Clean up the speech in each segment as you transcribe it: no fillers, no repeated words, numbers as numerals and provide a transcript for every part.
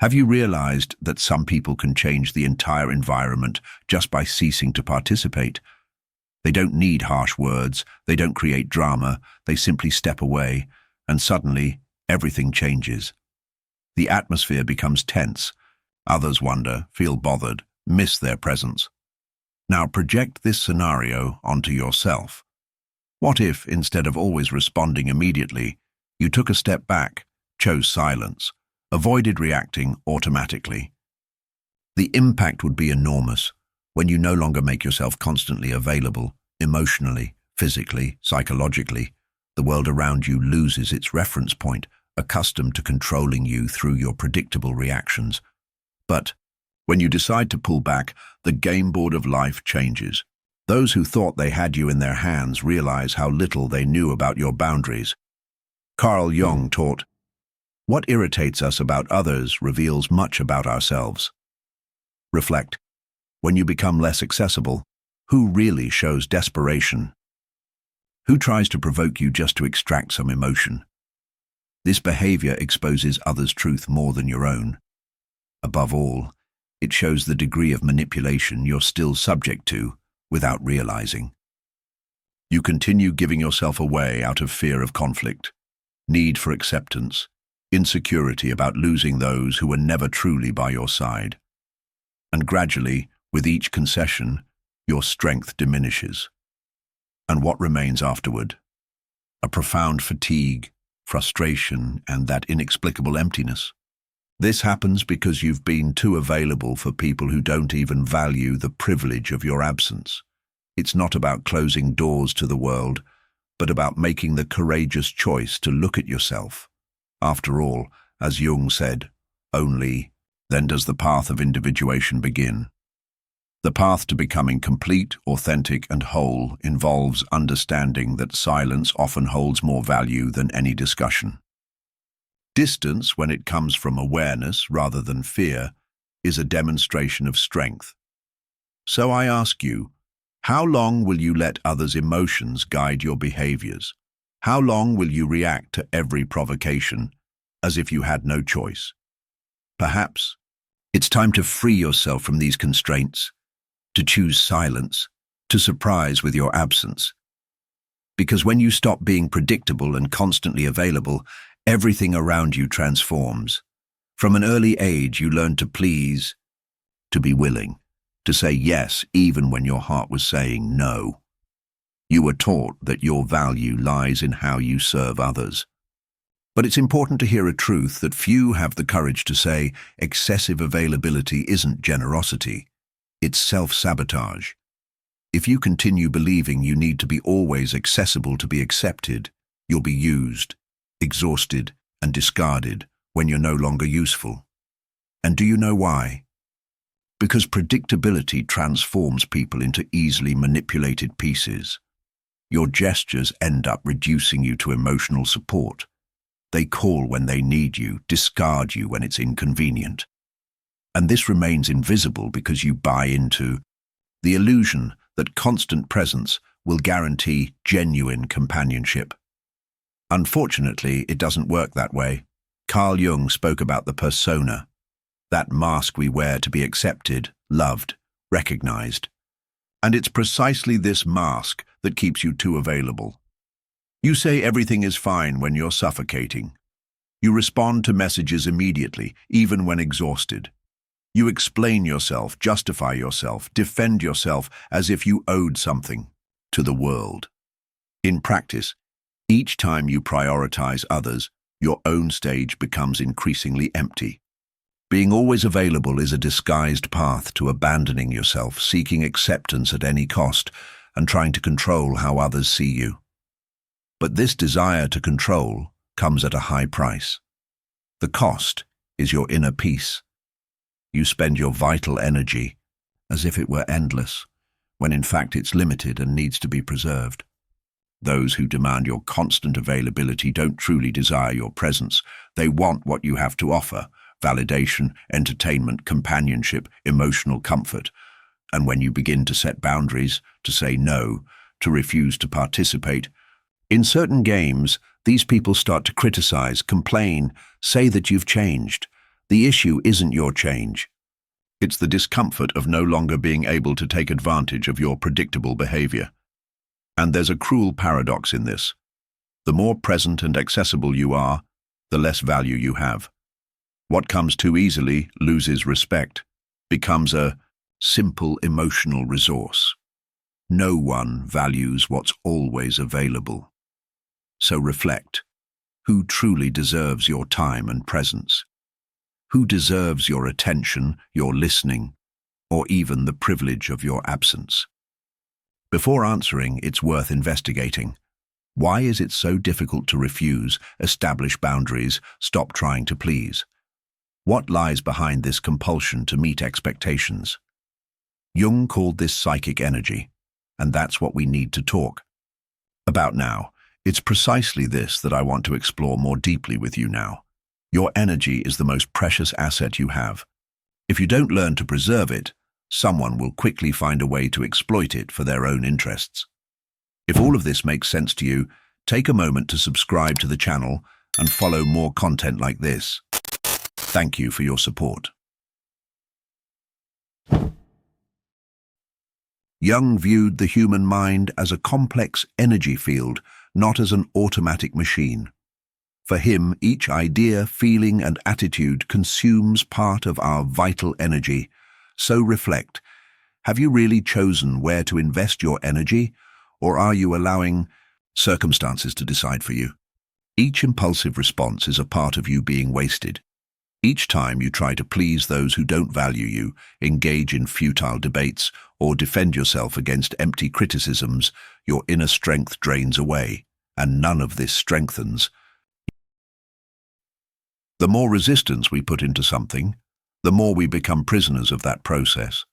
Have you realized that some people can change the entire environment just by ceasing to participate? They don't need harsh words, they don't create drama, they simply step away, and suddenly everything changes. The atmosphere becomes tense. Others wonder, feel bothered, miss their presence. Now project this scenario onto yourself. What if, instead of always responding immediately, you took a step back, chose silence, avoided reacting automatically? The impact would be enormous when you no longer make yourself constantly available, emotionally, physically, psychologically. The world around you loses its reference point, accustomed to controlling you through your predictable reactions. But when you decide to pull back, the game board of life changes. Those who thought they had you in their hands realize how little they knew about your boundaries. Carl Jung taught, "What irritates us about others reveals much about ourselves." Reflect. When you become less accessible, who really shows desperation? Who tries to provoke you just to extract some emotion? This behavior exposes others' truth more than your own. Above all, it shows the degree of manipulation you're still subject to without realizing. You continue giving yourself away out of fear of conflict, need for acceptance, insecurity about losing those who were never truly by your side. And gradually, with each concession, your strength diminishes. And what remains afterward? A profound fatigue, frustration, and that inexplicable emptiness. This happens because you've been too available for people who don't even value the privilege of your absence. It's not about closing doors to the world, but about making the courageous choice to look at yourself. After all, as Jung said, only then does the path of individuation begin. The path to becoming complete, authentic, and whole involves understanding that silence often holds more value than any discussion. Distance, when it comes from awareness rather than fear, is a demonstration of strength. So I ask you, how long will you let others' emotions guide your behaviors? How long will you react to every provocation as if you had no choice? Perhaps it's time to free yourself from these constraints, to choose silence, to surprise with your absence. Because when you stop being predictable and constantly available, everything around you transforms. From an early age, you learn to please, to be willing, to say yes even when your heart was saying no. You were taught that your value lies in how you serve others. But it's important to hear a truth that few have the courage to say. Excessive availability isn't generosity. It's self-sabotage. If you continue believing you need to be always accessible to be accepted, you'll be used, exhausted, and discarded when you're no longer useful. And do you know why? Because predictability transforms people into easily manipulated pieces. Your gestures end up reducing you to emotional support. They call when they need you, discard you when it's inconvenient. And this remains invisible because you buy into the illusion that constant presence will guarantee genuine companionship. Unfortunately, it doesn't work that way. Carl Jung spoke about the persona, that mask we wear to be accepted, loved, recognized. And it's precisely this mask that keeps you too available. You say everything is fine when you're suffocating. You respond to messages immediately, even when exhausted. You explain yourself, justify yourself, defend yourself as if you owed something to the world. In practice, each time you prioritize others, your own stage becomes increasingly empty. Being always available is a disguised path to abandoning yourself, seeking acceptance at any cost, and trying to control how others see you. But this desire to control comes at a high price. The cost is your inner peace. You spend your vital energy as if it were endless, when in fact it's limited and needs to be preserved. Those who demand your constant availability don't truly desire your presence. They want what you have to offer: validation, entertainment, companionship, emotional comfort. And when you begin to set boundaries, to say no, to refuse to participate, in certain games, these people start to criticize, complain, say that you've changed. The issue isn't your change. It's the discomfort of no longer being able to take advantage of your predictable behavior. And there's a cruel paradox in this. The more present and accessible you are, the less value you have. What comes too easily loses respect, becomes a simple emotional resource. No one values what's always available. So reflect. Who truly deserves your time and presence? Who deserves your attention, your listening, or even the privilege of your absence? Before answering, it's worth investigating. Why is it so difficult to refuse, establish boundaries, stop trying to please? What lies behind this compulsion to meet expectations? Jung called this psychic energy, and that's what we need to talk about now. It's precisely this that I want to explore more deeply with you now. Your energy is the most precious asset you have. If you don't learn to preserve it, someone will quickly find a way to exploit it for their own interests. If all of this makes sense to you, take a moment to subscribe to the channel and follow more content like this. Thank you for your support. Jung viewed the human mind as a complex energy field, not as an automatic machine. For him, each idea, feeling, and attitude consumes part of our vital energy. So reflect. Have you really chosen where to invest your energy, or are you allowing circumstances to decide for you? Each impulsive response is a part of you being wasted. Each time you try to please those who don't value you, engage in futile debates, or defend yourself against empty criticisms, your inner strength drains away, and none of this strengthens. The more resistance we put into something, the more we become prisoners of that process.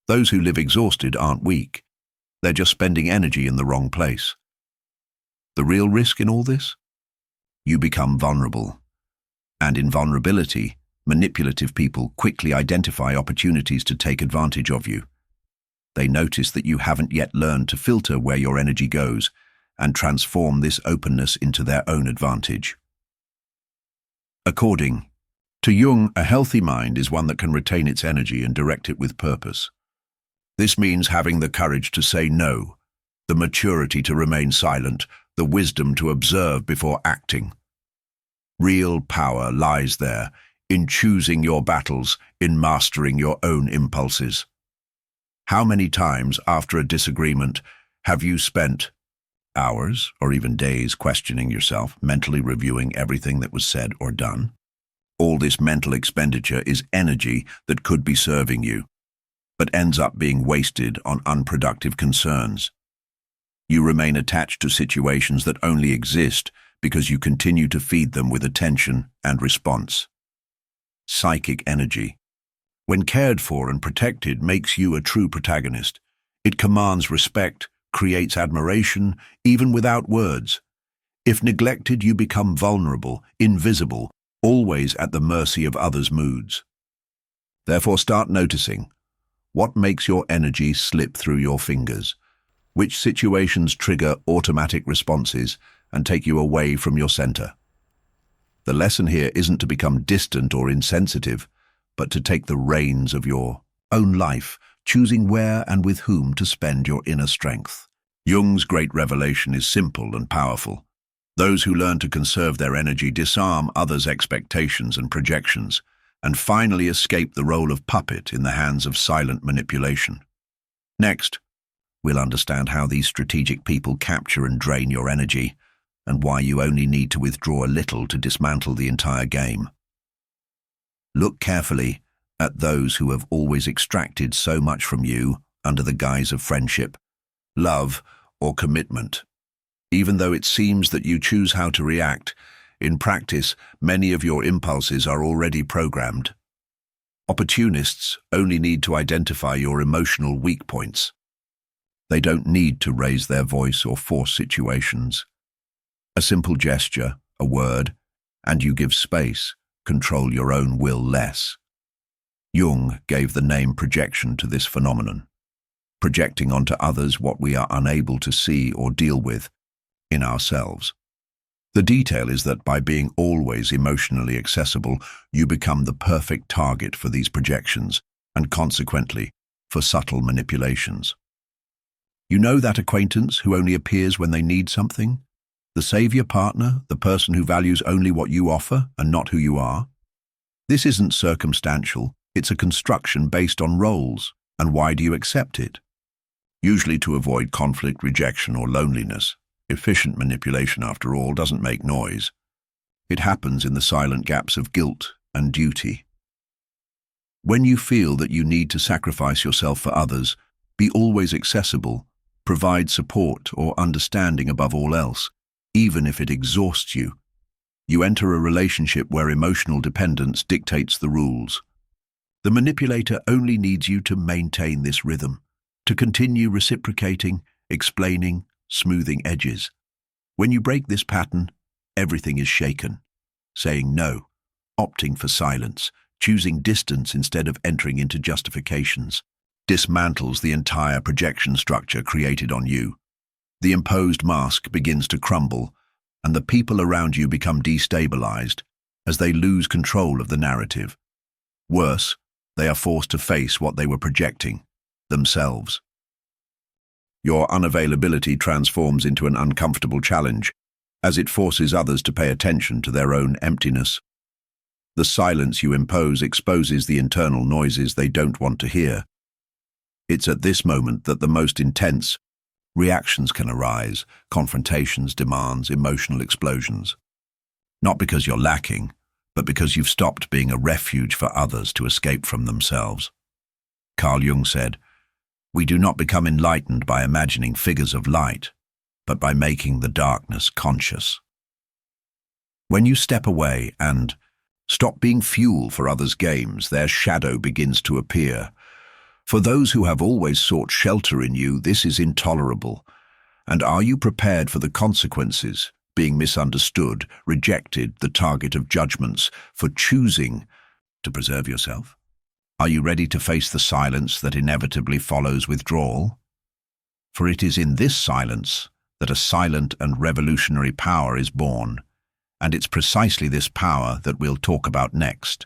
Those who live exhausted aren't weak. They're just spending energy in the wrong place. The real risk in all this? You become vulnerable. And in vulnerability, manipulative people quickly identify opportunities to take advantage of you. They notice that you haven't yet learned to filter where your energy goes and transform this openness into their own advantage. According to Jung, a healthy mind is one that can retain its energy and direct it with purpose. This means having the courage to say no, the maturity to remain silent, the wisdom to observe before acting. Real power lies there, in choosing your battles, in mastering your own impulses. How many times after a disagreement have you spent hours or even days questioning yourself, mentally reviewing everything that was said or done? All this mental expenditure is energy that could be serving you, but ends up being wasted on unproductive concerns. You remain attached to situations that only exist because you continue to feed them with attention and response. Psychic energy, when cared for and protected, makes you a true protagonist. It commands respect, creates admiration, even without words. If neglected, you become vulnerable, invisible, always at the mercy of others' moods. Therefore, start noticing what makes your energy slip through your fingers, which situations trigger automatic responses and take you away from your center. The lesson here isn't to become distant or insensitive, but to take the reins of your own life, choosing where and with whom to spend your inner strength. Jung's great revelation is simple and powerful. Those who learn to conserve their energy disarm others' expectations and projections, and finally escape the role of puppet in the hands of silent manipulation. Next, we'll understand how these strategic people capture and drain your energy, and why you only need to withdraw a little to dismantle the entire game. Look carefully at those who have always extracted so much from you under the guise of friendship, love, or commitment. Even though it seems that you choose how to react, in practice, many of your impulses are already programmed. Opportunists only need to identify your emotional weak points. They don't need to raise their voice or force situations. A simple gesture, a word, and you give space, control your own will less. Jung gave the name projection to this phenomenon, projecting onto others what we are unable to see or deal with in ourselves. The detail is that by being always emotionally accessible, you become the perfect target for these projections, and consequently, for subtle manipulations. You know that acquaintance who only appears when they need something? The savior partner, the person who values only what you offer and not who you are? This isn't circumstantial, it's a construction based on roles. And why do you accept it? Usually to avoid conflict, rejection, or loneliness. Efficient manipulation, after all, doesn't make noise. It happens in the silent gaps of guilt and duty. When you feel that you need to sacrifice yourself for others, be always accessible, provide support or understanding above all else, even if it exhausts you. You enter a relationship where emotional dependence dictates the rules. The manipulator only needs you to maintain this rhythm, to continue reciprocating, explaining, smoothing edges. When you break this pattern, everything is shaken. Saying no, opting for silence, choosing distance instead of entering into justifications, dismantles the entire projection structure created on you. The imposed mask begins to crumble, and the people around you become destabilized as they lose control of the narrative. Worse, they are forced to face what they were projecting, themselves. Your unavailability transforms into an uncomfortable challenge, as it forces others to pay attention to their own emptiness. The silence you impose exposes the internal noises they don't want to hear. It's at this moment that the most intense reactions can arise, confrontations, demands, emotional explosions. Not because you're lacking, but because you've stopped being a refuge for others to escape from themselves. Carl Jung said, "We do not become enlightened by imagining figures of light, but by making the darkness conscious." When you step away and stop being fuel for others' games, their shadow begins to appear. For those who have always sought shelter in you, this is intolerable. And are you prepared for the consequences, being misunderstood, rejected, the target of judgments, for choosing to preserve yourself? Are you ready to face the silence that inevitably follows withdrawal? For it is in this silence that a silent and revolutionary power is born, and it's precisely this power that we'll talk about next.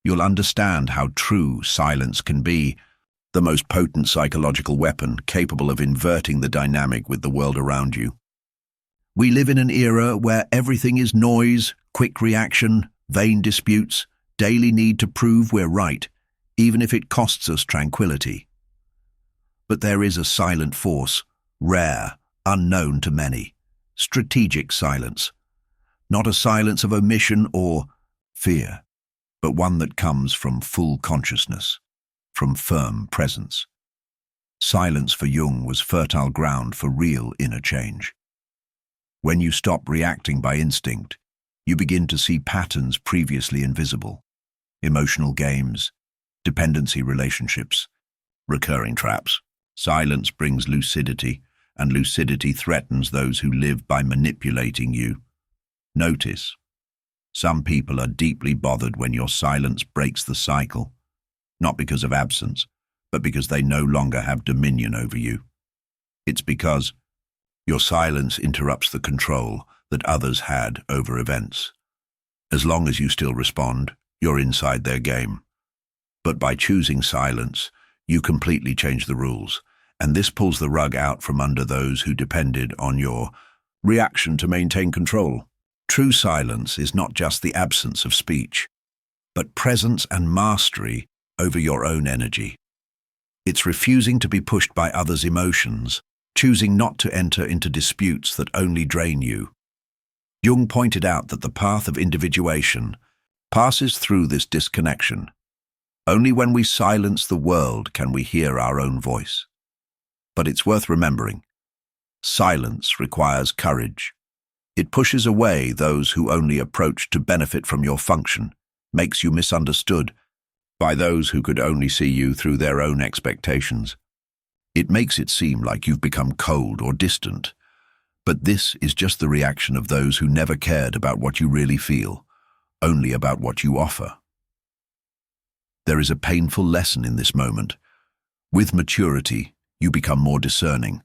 You'll understand how true silence can be, the most potent psychological weapon capable of inverting the dynamic with the world around you. We live in an era where everything is noise, quick reaction, vain disputes, daily need to prove we're right, even if it costs us tranquility. But there is a silent force, rare, unknown to many, strategic silence. Not a silence of omission or fear, but one that comes from full consciousness, from firm presence. Silence for Jung was fertile ground for real inner change. When you stop reacting by instinct, you begin to see patterns previously invisible. Emotional games, dependency relationships, recurring traps. Silence brings lucidity, and lucidity threatens those who live by manipulating you. Notice, some people are deeply bothered when your silence breaks the cycle, not because of absence, but because they no longer have dominion over you. It's because your silence interrupts the control that others had over events. As long as you still respond, you're inside their game. But by choosing silence, you completely change the rules, and this pulls the rug out from under those who depended on your reaction to maintain control. True silence is not just the absence of speech, but presence and mastery over your own energy. It's refusing to be pushed by others' emotions, choosing not to enter into disputes that only drain you. Jung pointed out that the path of individuation passes through this disconnection. Only when we silence the world can we hear our own voice. But it's worth remembering, silence requires courage. It pushes away those who only approach to benefit from your function, makes you misunderstood by those who could only see you through their own expectations. It makes it seem like you've become cold or distant, but this is just the reaction of those who never cared about what you really feel, only about what you offer. There is a painful lesson in this moment. With maturity, you become more discerning.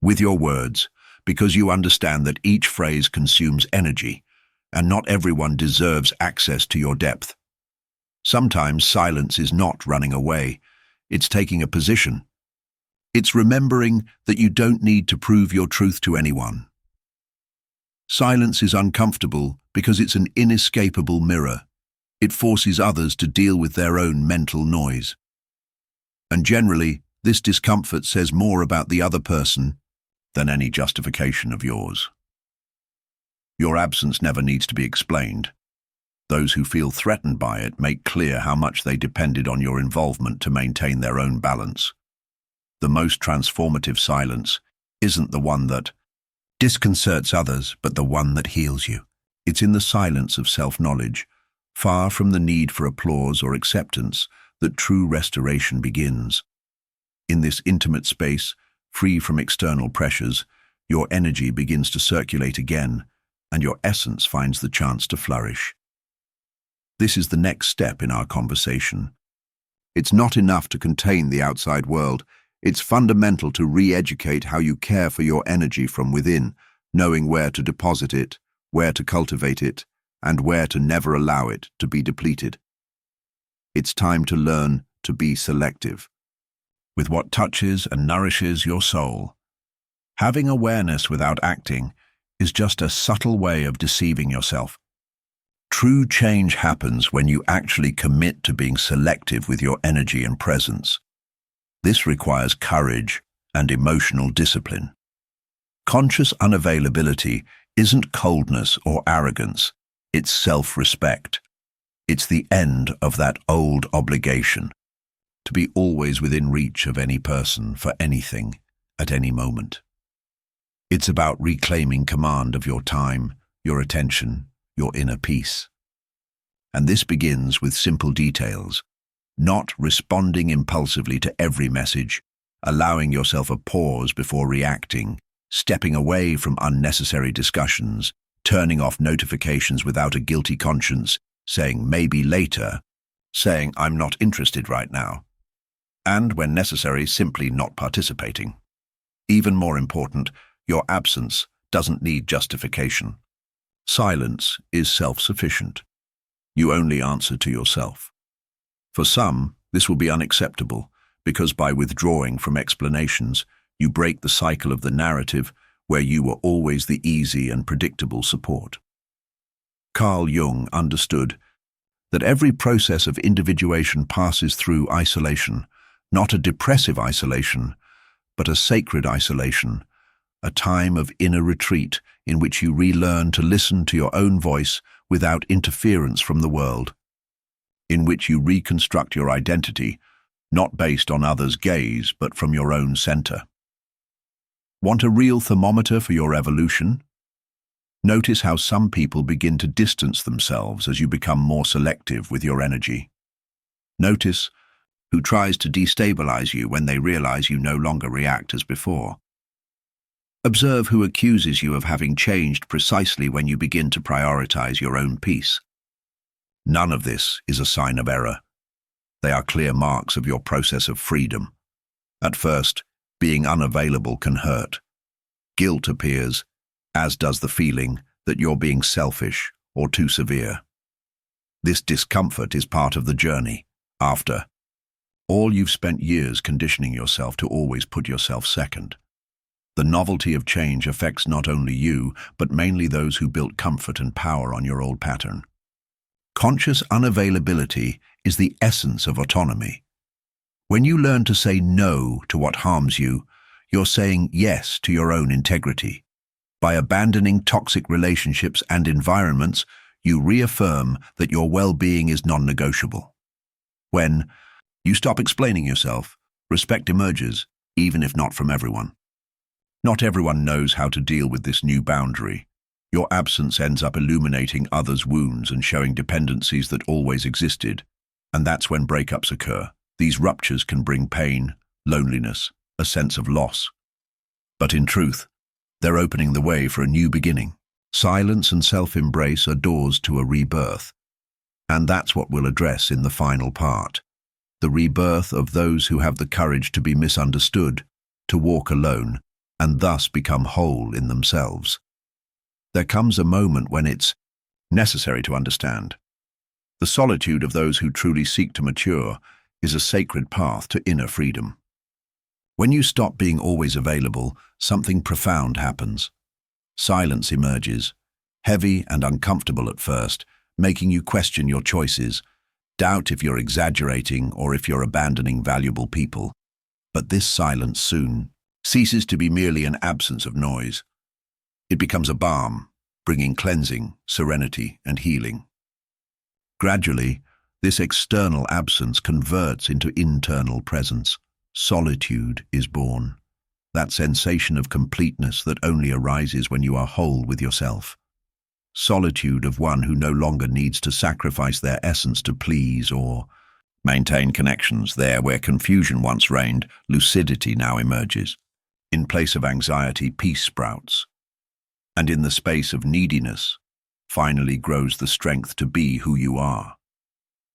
With your words, because you understand that each phrase consumes energy, and not everyone deserves access to your depth. Sometimes silence is not running away, it's taking a position. It's remembering that you don't need to prove your truth to anyone. Silence is uncomfortable because it's an inescapable mirror. It forces others to deal with their own mental noise. And generally, this discomfort says more about the other person than any justification of yours. Your absence never needs to be explained. Those who feel threatened by it make clear how much they depended on your involvement to maintain their own balance. The most transformative silence isn't the one that disconcerts others, but the one that heals you. It's in the silence of self-knowledge, far from the need for applause or acceptance, that true restoration begins. In this intimate space, free from external pressures, your energy begins to circulate again, and your essence finds the chance to flourish. This is the next step in our conversation. It's not enough to contain the outside world. It's fundamental to re-educate how you care for your energy from within, knowing where to deposit it, where to cultivate it, and where to never allow it to be depleted. It's time to learn to be selective with what touches and nourishes your soul. Having awareness without acting is just a subtle way of deceiving yourself. True change happens when you actually commit to being selective with your energy and presence. This requires courage and emotional discipline. Conscious unavailability isn't coldness or arrogance, it's self-respect. It's the end of that old obligation to be always within reach of any person for anything at any moment. It's about reclaiming command of your time, your attention, your inner peace. And this begins with simple details, not responding impulsively to every message, allowing yourself a pause before reacting, stepping away from unnecessary discussions, turning off notifications without a guilty conscience, saying maybe later, saying I'm not interested right now, and when necessary, simply not participating. Even more important, your absence doesn't need justification. Silence is self-sufficient. You only answer to yourself. For some, this will be unacceptable, because by withdrawing from explanations, you break the cycle of the narrative where you were always the easy and predictable support. Carl Jung understood that every process of individuation passes through isolation, not a depressive isolation, but a sacred isolation, a time of inner retreat in which you relearn to listen to your own voice without interference from the world, in which you reconstruct your identity, not based on others' gaze, but from your own center. Want a real thermometer for your evolution? Notice how some people begin to distance themselves as you become more selective with your energy. Notice who tries to destabilize you when they realize you no longer react as before. Observe who accuses you of having changed precisely when you begin to prioritize your own peace. None of this is a sign of error. They are clear marks of your process of freedom. At first, being unavailable can hurt. Guilt appears, as does the feeling that you're being selfish or too severe. This discomfort is part of the journey. After all, you've spent years conditioning yourself to always put yourself second. The novelty of change affects not only you, but mainly those who built comfort and power on your old pattern. Conscious unavailability is the essence of autonomy. When you learn to say no to what harms you, you're saying yes to your own integrity. By abandoning toxic relationships and environments, you reaffirm that your well-being is non-negotiable. When you stop explaining yourself, respect emerges, even if not from everyone. Not everyone knows how to deal with this new boundary. Your absence ends up illuminating others' wounds and showing dependencies that always existed, and that's when breakups occur. These ruptures can bring pain, loneliness, a sense of loss. But in truth, they're opening the way for a new beginning. Silence and self-embrace are doors to a rebirth, and that's what we'll address in the final part. The rebirth of those who have the courage to be misunderstood, to walk alone, and thus become whole in themselves. There comes a moment when it's necessary to understand. The solitude of those who truly seek to mature is a sacred path to inner freedom. When you stop being always available, something profound happens. Silence emerges, heavy and uncomfortable at first, making you question your choices, doubt if you're exaggerating or if you're abandoning valuable people. But this silence soon ceases to be merely an absence of noise. It becomes a balm, bringing cleansing, serenity, and healing. Gradually, this external absence converts into internal presence. Solitude is born, that sensation of completeness that only arises when you are whole with yourself. Solitude of one who no longer needs to sacrifice their essence to please or maintain connections. There where confusion once reigned, lucidity now emerges. In place of anxiety, peace sprouts. And in the space of neediness, finally grows the strength to be who you are.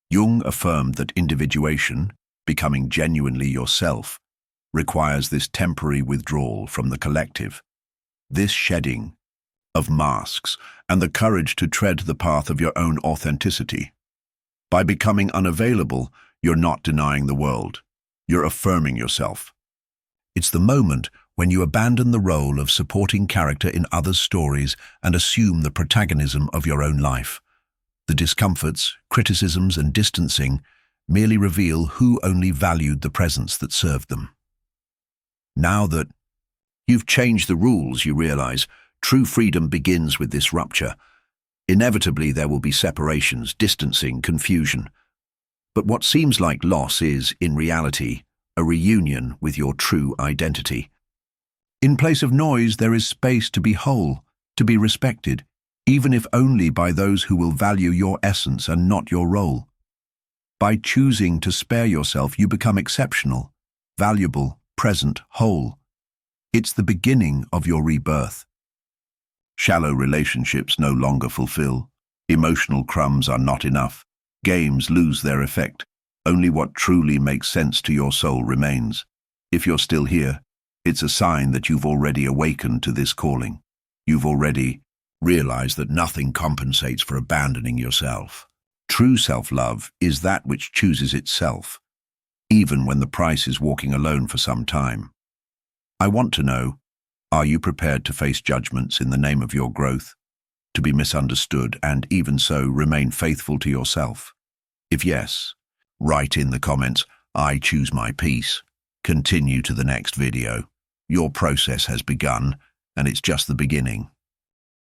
Jung affirmed that individuation, becoming genuinely yourself, requires this temporary withdrawal from the collective, this shedding of masks, and the courage to tread the path of your own authenticity. By becoming unavailable, you're not denying the world. You're affirming yourself. It's the moment when you abandon the role of supporting character in others' stories and assume the protagonism of your own life. The discomforts, criticisms, and distancing merely reveal who only valued the presence that served them. Now that you've changed the rules, you realize true freedom begins with this rupture. Inevitably, there will be separations, distancing, confusion. But what seems like loss is, in reality, a reunion with your true identity. In place of noise, there is space to be whole, to be respected, even if only by those who will value your essence and not your role. By choosing to spare yourself, you become exceptional, valuable, present, whole. It's the beginning of your rebirth. Shallow relationships no longer fulfill. Emotional crumbs are not enough. Games lose their effect. Only what truly makes sense to your soul remains. If you're still here, it's a sign that you've already awakened to this calling. You've already realized that nothing compensates for abandoning yourself. True self-love is that which chooses itself, even when the price is walking alone for some time. I want to know, are you prepared to face judgments in the name of your growth, to be misunderstood and even so remain faithful to yourself? If yes, write in the comments, "I choose my peace." Continue to the next video. Your process has begun, and it's just the beginning.